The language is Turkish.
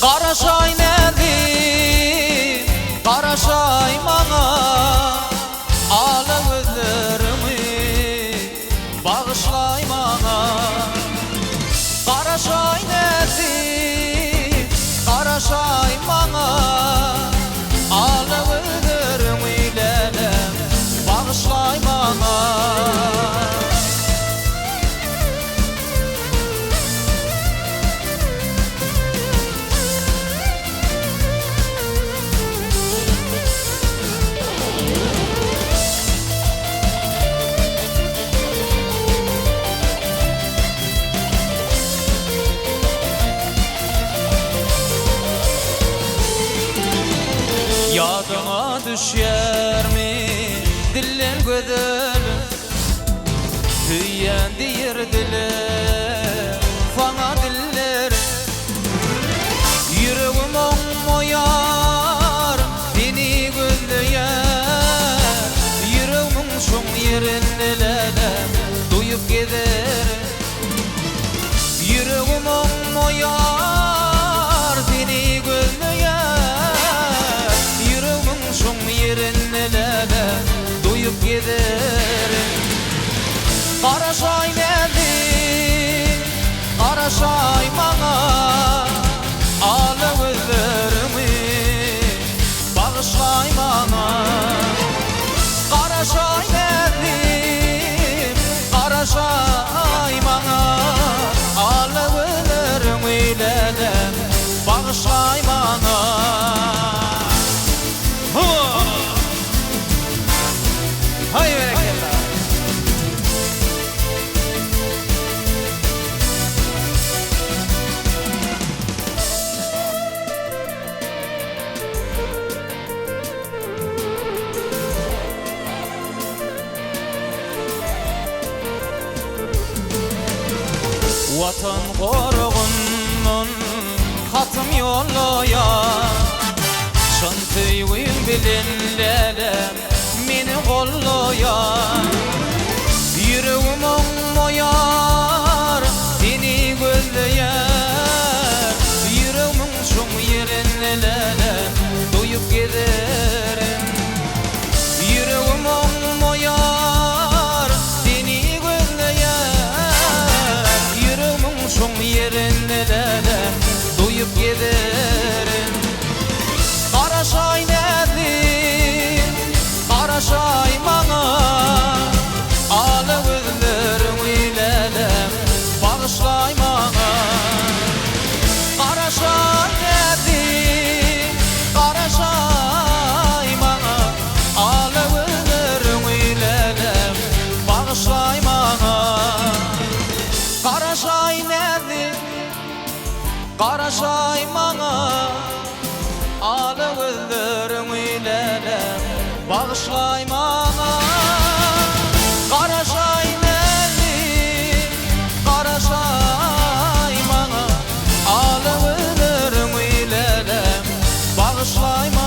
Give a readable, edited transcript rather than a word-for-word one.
Qaraşay nädim, qaraşay maňa, ala gözlerimi bagışlay maňa. Qaraşay nädim, qaraşay maňa, ala gözlerimi lelem bagışlay maňa. Yadıma düşermi diller gödelim, hüyen diyirdiler fana diller. Yüreğim moyar beni gözleyen, yüreğimin şun yerinde lelem duyup gider. Yüreğim moyar beni gözleyen, şun yerine lelem duyup giderim. Qaraşay nädim, qaraşay maňa, ala gözlerimi bagışlay maňa. Qaraşay nädim, qaraşay maňa, ala gözlerimi lelem bagışlay maňa. Hay bereketler. Vatan korgunun hatım yollaya, şan tüyün bilin lelem meni gollaya. Yüreğim moyar seni gözleyen, yüreğimin şun yerine lelem duyup giderim. Yüreğim moyar seni gözleyen, yüreğimin şun yerine lelem duyup giderim. Qaraşay nädim, qaraşay maňa, ala gözlerimi lelem bagışlay maňa. Qaraşay nädim, qaraşay maňa, ala gözlerimi lelem bagışlay maňa. Qaraşay nädim, qaraşay maňa, ala gözlerimi lelem bagışlay maňa. Qaraşay nädim, qaraşay maňa, ala gözlerimi lelem bagışlay maňa.